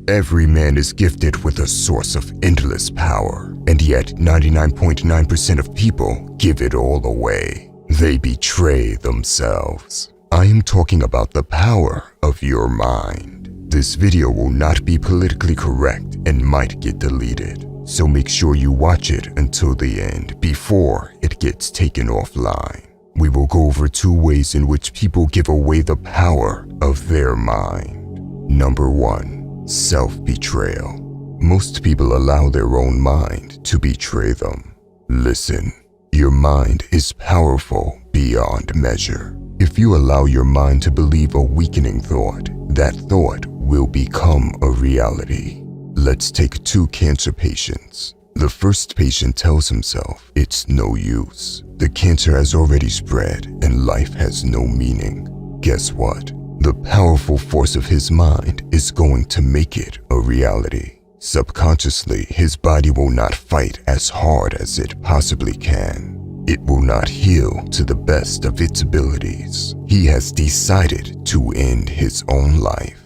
Every man is gifted with a source of endless power, and yet 99.9% of people give it all away. They betray themselves. I am talking about the power of your mind. This video will not be politically correct and might get deleted, so make sure you watch it until the end before it gets taken offline. We will go over 2 ways in which people give away the power of their mind. Number 1, self-betrayal. Most people allow their own mind to betray them. Listen, your mind is powerful beyond measure. If you allow your mind to believe a weakening thought, that thought will become a reality. Let's take 2 cancer patients. The first patient tells himself it's no use. The cancer has already spread and life has no meaning. Guess what? The powerful force of his mind is going to make it a reality. Subconsciously, his body will not fight as hard as it possibly can. It will not heal to the best of its abilities. He has decided to end his own life.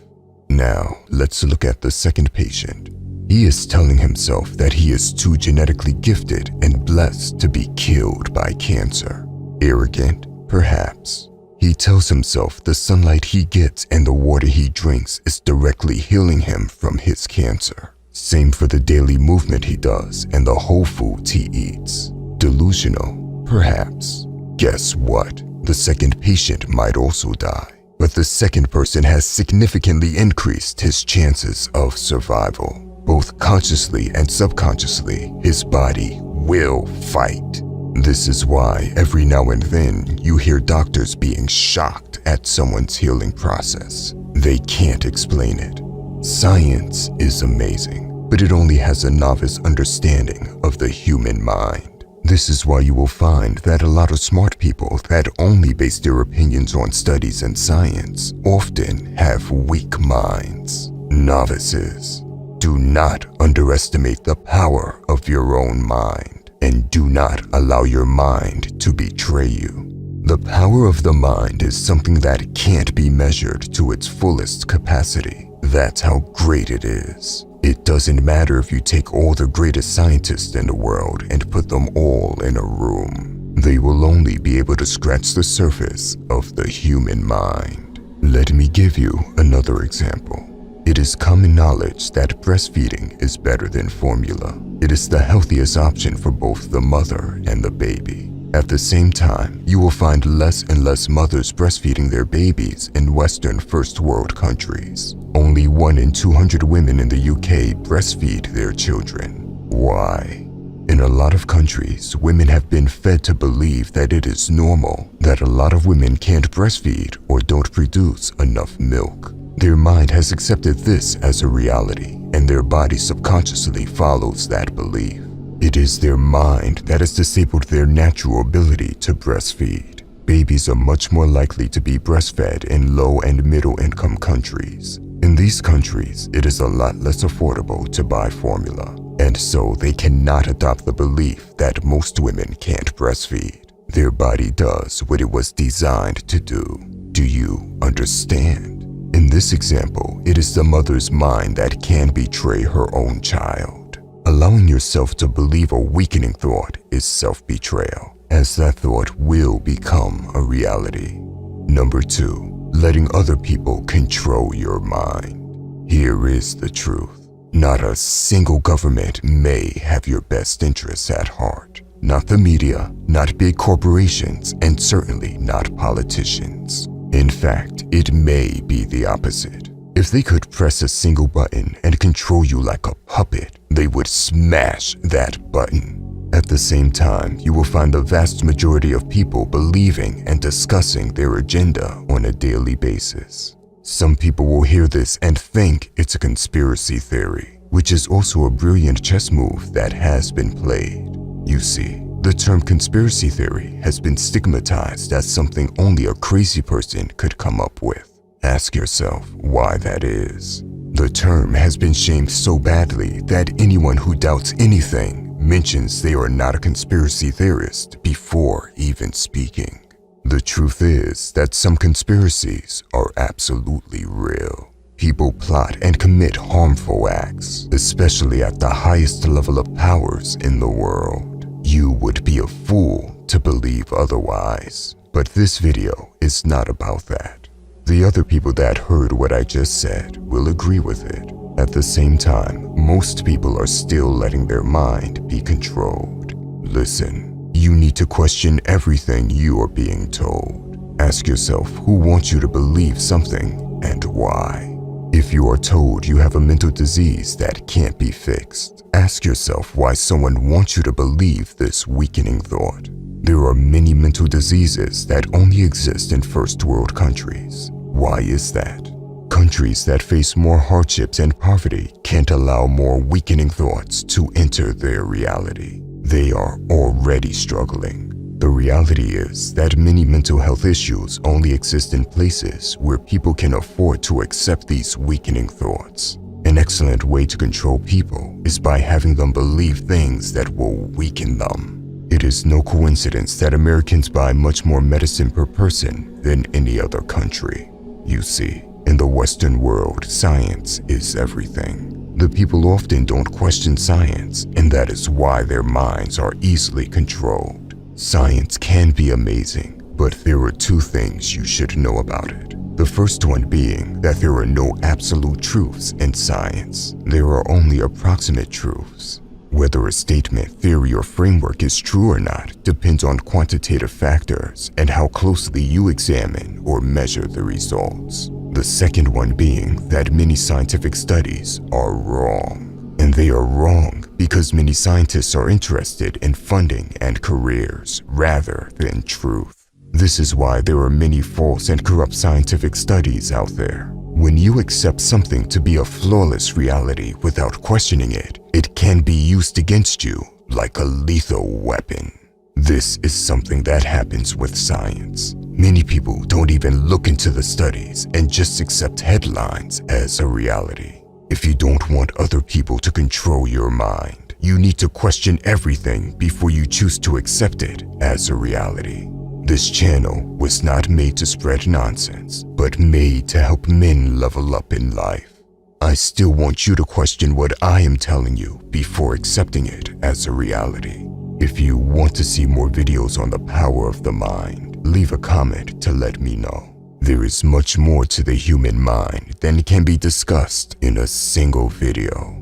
Now, let's look at the second patient. He is telling himself that he is too genetically gifted and blessed to be killed by cancer. Arrogant, perhaps. He tells himself the sunlight he gets and the water he drinks is directly healing him from his cancer. Same for the daily movement he does and the whole foods he eats. Delusional, perhaps. Guess what? The second patient might also die, but the second person has significantly increased his chances of survival. Both consciously and subconsciously, his body will fight. This is why every now and then you hear doctors being shocked at someone's healing process. They can't explain it. Science is amazing, but it only has a novice understanding of the human mind. This is why you will find that a lot of smart people that only base their opinions on studies and science often have weak minds. Novices. Do not underestimate the power of your own mind, and do not allow your mind to betray you. The power of the mind is something that can't be measured to its fullest capacity. That's how great it is. It doesn't matter if you take all the greatest scientists in the world and put them all in a room. They will only be able to scratch the surface of the human mind. Let me give you another example. It is common knowledge that breastfeeding is better than formula. It is the healthiest option for both the mother and the baby. At the same time, you will find less and less mothers breastfeeding their babies in Western first world countries. Only 1 in 200 women in the UK breastfeed their children. Why? In a lot of countries, women have been fed to believe that it is normal that a lot of women can't breastfeed or don't produce enough milk. Their mind has accepted this as a reality, and their body subconsciously follows that belief. It is their mind that has disabled their natural ability to breastfeed. Babies are much more likely to be breastfed in low and middle income countries. In these countries, it is a lot less affordable to buy formula, and so they cannot adopt the belief that most women can't breastfeed. Their body does what it was designed to do. Do you understand? In this example, it is the mother's mind that can betray her own child. Allowing yourself to believe a weakening thought is self-betrayal, as that thought will become a reality. Number 2, letting other people control your mind. Here is the truth. Not a single government may have your best interests at heart. Not the media, not big corporations, and certainly not politicians. In fact, it may be the opposite. If they could press a single button and control you like a puppet, they would smash that button. At the same time, you will find the vast majority of people believing and discussing their agenda on a daily basis. Some people will hear this and think it's a conspiracy theory, which is also a brilliant chess move that has been played. You see, the term conspiracy theory has been stigmatized as something only a crazy person could come up with. Ask yourself why that is. The term has been shamed so badly that anyone who doubts anything mentions they are not a conspiracy theorist before even speaking. The truth is that some conspiracies are absolutely real. people plot and commit harmful acts, especially at the highest level of powers in the world. You would be a fool to believe otherwise. But this video is not about that. The other people that heard what I just said will agree with it. At the same time, most people are still letting their mind be controlled. Listen, you need to question everything you are being told. Ask yourself who wants you to believe something and why. If you are told you have a mental disease that can't be fixed, ask yourself why someone wants you to believe this weakening thought. There are many mental diseases that only exist in first world countries. Why is that? Countries that face more hardships and poverty can't allow more weakening thoughts to enter their reality. They are already struggling. The reality is that many mental health issues only exist in places where people can afford to accept these weakening thoughts. An excellent way to control people is by having them believe things that will weaken them. It is no coincidence that Americans buy much more medicine per person than any other country. You see, in the Western world, science is everything. The people often don't question science, and that is why their minds are easily controlled. Science can be amazing, but there are two things you should know about it. The first one being that there are no absolute truths in science. There are only approximate truths. Whether a statement, theory, or framework is true or not depends on quantitative factors and how closely you examine or measure the results. The second one being that many scientific studies are wrong. And they are wrong because many scientists are interested in funding and careers rather than truth. This is why there are many false and corrupt scientific studies out there. When you accept something to be a flawless reality without questioning it, it can be used against you like a lethal weapon. This is something that happens with science. Many people don't even look into the studies and just accept headlines as a reality. If you don't want other people to control your mind, you need to question everything before you choose to accept it as a reality. This channel was not made to spread nonsense, but made to help men level up in life. I still want you to question what I am telling you before accepting it as a reality. If you want to see more videos on the power of the mind, leave a comment to let me know. There is much more to the human mind than can be discussed in a single video.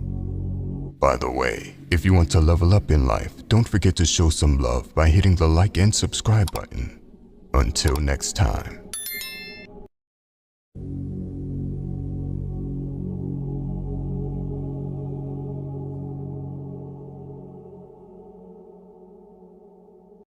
By the way, if you want to level up in life, don't forget to show some love by hitting the like and subscribe button. Until next time.